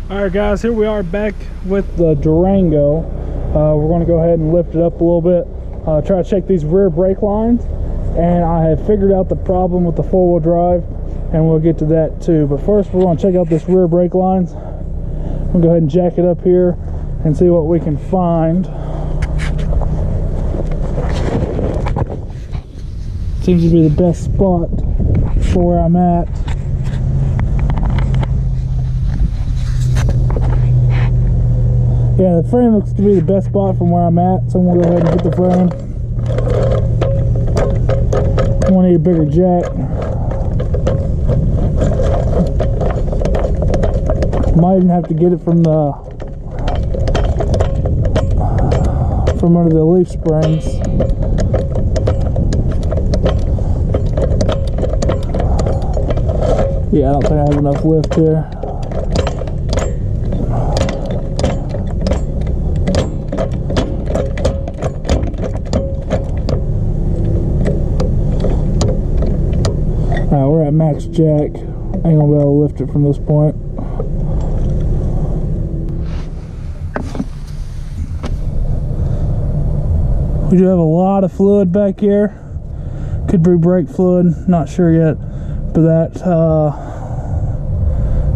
All right, guys, here we are back with the Durango. We're going to go ahead and lift it up a little bit, try to check these rear brake lines, and I have figured out the problem with the four-wheel drive, and we'll get to that too. But first, we're going to check out this rear brake lines. We'll go ahead and jack it up here and see what we can find. Seems to be the best spot for where I'm at. Yeah, the frame looks to be the best spot from where I'm at, so I'm going to go ahead and hit the frame. I'm going to need a bigger jack. Might even have to get it from under the leaf springs. Yeah, I don't think I have enough lift here. Alright, we're at max jack. I ain't gonna be able to lift it from this point. We do have a lot of fluid back here. Could be brake fluid, not sure yet. But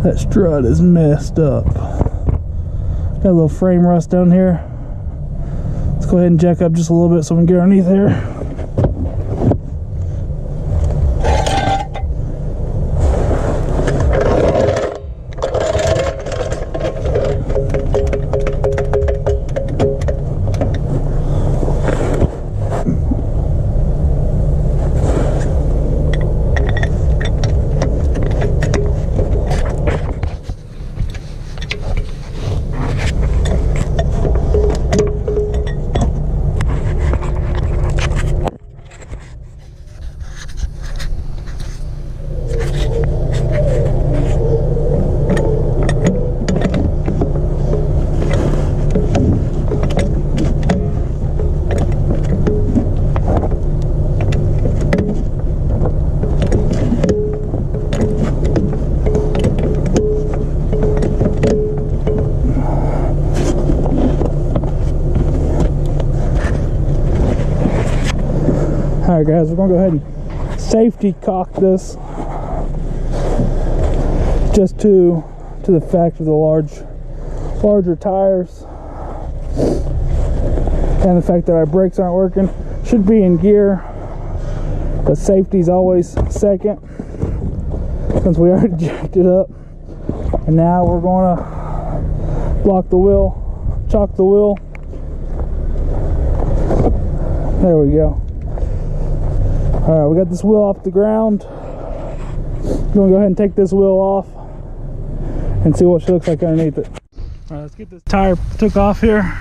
that strut is messed up. Got a little frame rust down here. Let's go ahead and jack up just a little bit so we can get underneath here. Alright guys, we're going to go ahead and safety cock this just to the fact of the larger tires and the fact that our brakes aren't working. Should be in gear, but safety's always second since we already jacked it up. And now we're going to block the wheel, chock the wheel. There we go. Alright, we got this wheel off the ground. I'm going to go ahead and take this wheel off and see what she looks like underneath it. Alright, let's get this tire took off here.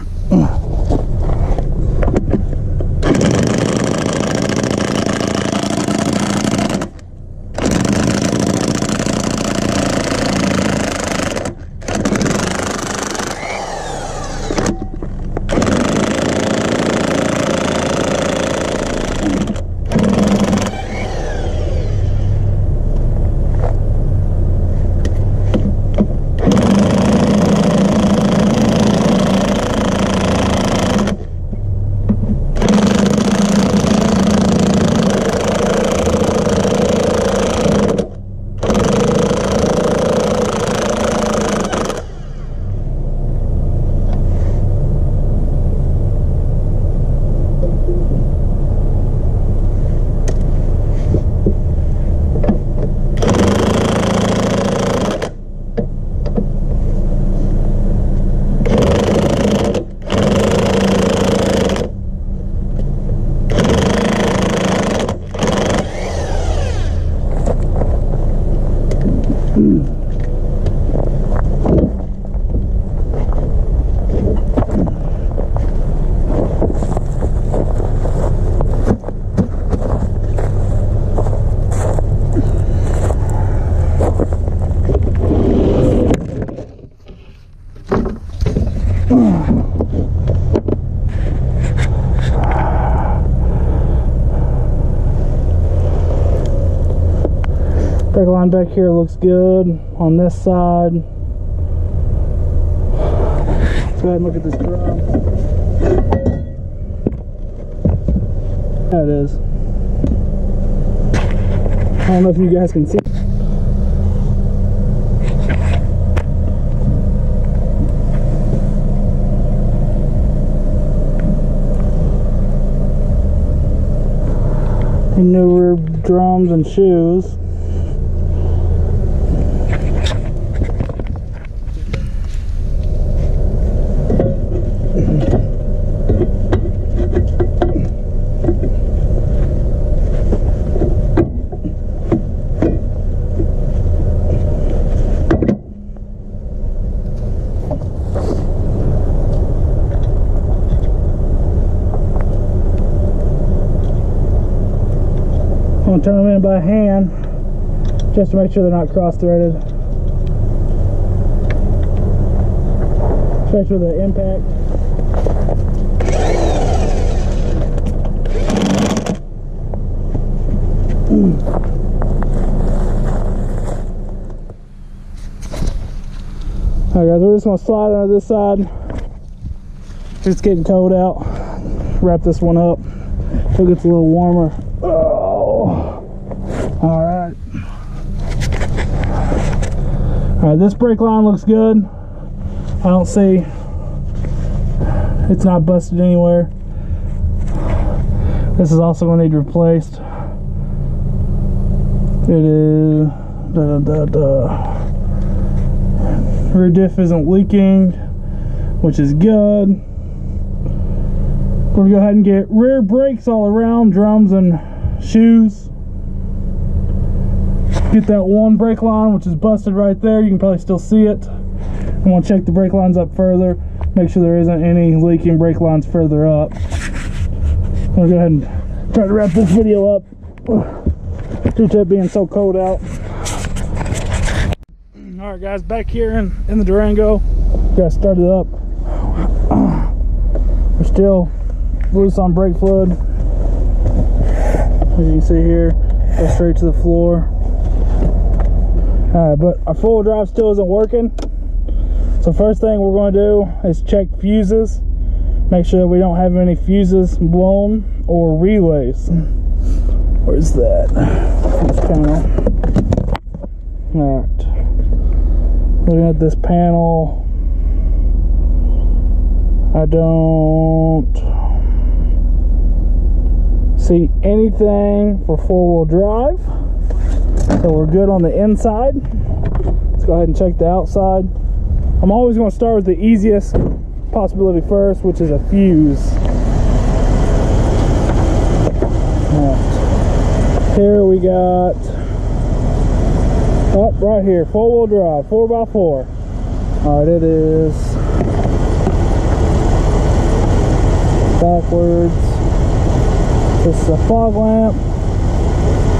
Brake line back here looks good on this side. ahead and look at this drum. There it is. I don't know if you guys can see. Newer drums and shoes. I'm going to turn them in by hand just to make sure they're not cross-threaded, especially with the impact. Alright guys, we're just going to slide under this side. It's getting cold out. Wrap this one up so it gets a little warmer. Alright. Alright, this brake line looks good. I don't see it's not busted anywhere. This is also going to need replaced. It is rear diff isn't leaking, which is good. We're going to go ahead and get rear brakes all around, drums and shoes. Get that one brake line, which is busted right there. You can probably still see it. I'm going to check the brake lines up further, make sure there isn't any leaking brake lines further up. I'm going to go ahead and try to wrap this video up due to it being so cold out. Alright guys, back here in the Durango. Got to start it up. We're still loose on brake fluid. As you can see here, go straight to the floor. Alright, but our four-wheel drive still isn't working. So first thing we're going to do is check fuses. Make sure that we don't have any fuses blown or relays. Where's that? This panel. Alright. Looking at this panel, I don't see anything for four-wheel drive. So we're good on the inside. Let's go ahead and check the outside. I'm always going to start with the easiest possibility first, which is a fuse. Right. Here we got, oh, right here, four-wheel drive, 4x4. Alright, it is backwards. This is a fog lamp.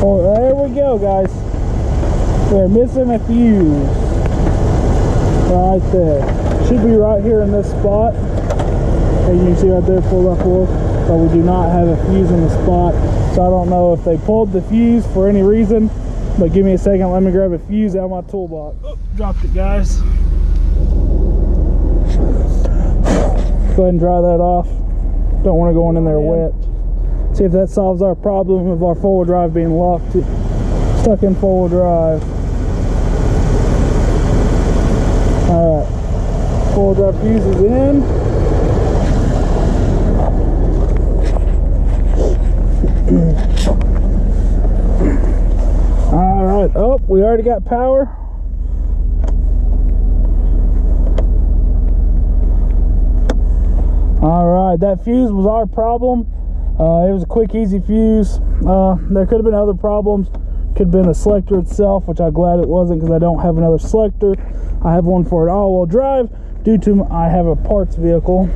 Oh, there we go, guys. We're missing a fuse. Right there. Should be right here in this spot. As you can see right there, 4x4. But we do not have a fuse in the spot. So I don't know if they pulled the fuse for any reason. But give me a second, let me grab a fuse out of my toolbox. Oh, dropped it, guys. Go ahead and dry that off. Don't want to go in there wet. See if that solves our problem of our four-wheel drive being locked, stuck in four-wheel drive. Alright, four-wheel drive fuse is in. Alright, oh, we already got power. Alright, that fuse was our problem. It was a quick, easy fuse. There could have been other problems. Could have been the selector itself, which I'm glad it wasn't because I don't have another selector. I have one for an all-wheel drive due to I have a parts vehicle.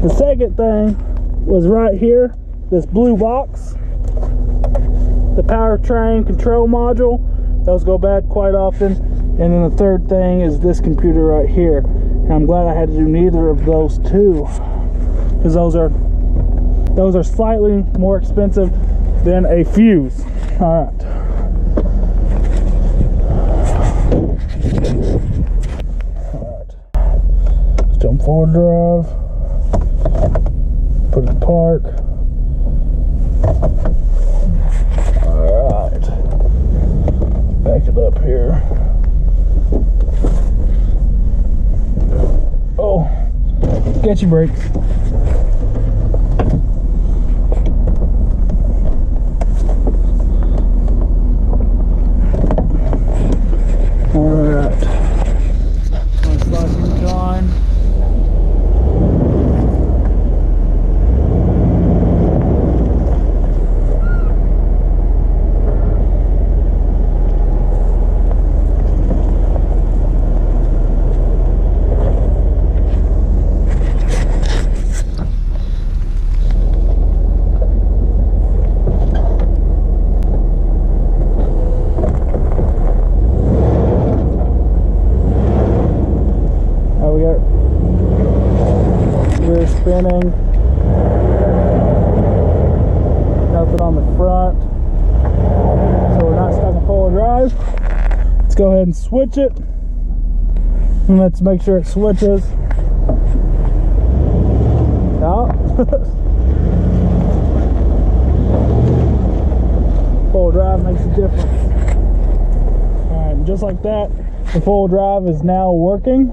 The second thing was right here, this blue box. The powertrain control module. Those go bad quite often. And then the third thing is this computer right here. And I'm glad I had to do neither of those two, because those are slightly more expensive than a fuse. All right. Let's jump Forward drive. Put it in park. Alright. Back it up here. Oh, get your brakes. Alright. Nice slice incline. Rear spinning, nothing on the front, so we're not stuck in forward drive. Let's go ahead and switch it, and let's make sure it switches. No. Forward drive makes a difference. Alright, just like that, the forward drive is now working.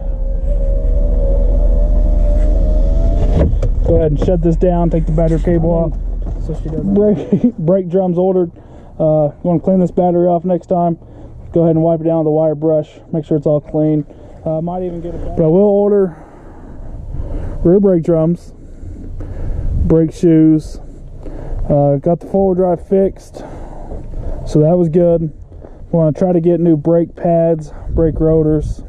Go ahead and shut this down, take the battery cable off. So she doesn't. Brake drum's ordered. You want to clean this battery off next time, go ahead and wipe it down with a wire brush, make sure it's all clean. Might even get it back. But I will order rear brake drums, brake shoes. Got the forward drive fixed, so that was good. Want to try to get new brake pads, brake rotors.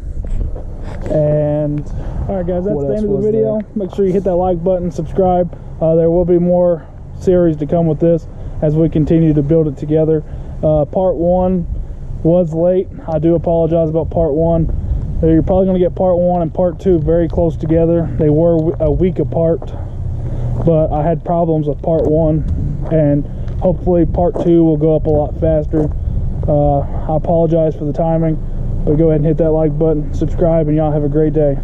And alright guys, that's the end of the video. Make sure you hit that like button, subscribe. There will be more series to come with this as we continue to build it together. Part 1 was late. I do apologize about part 1. You're probably going to get part 1 and part 2 very close together. They were a week apart, but I had problems with part 1, and hopefully part 2 will go up a lot faster. I apologize for the timing. But go ahead and hit that like button, subscribe, and y'all have a great day.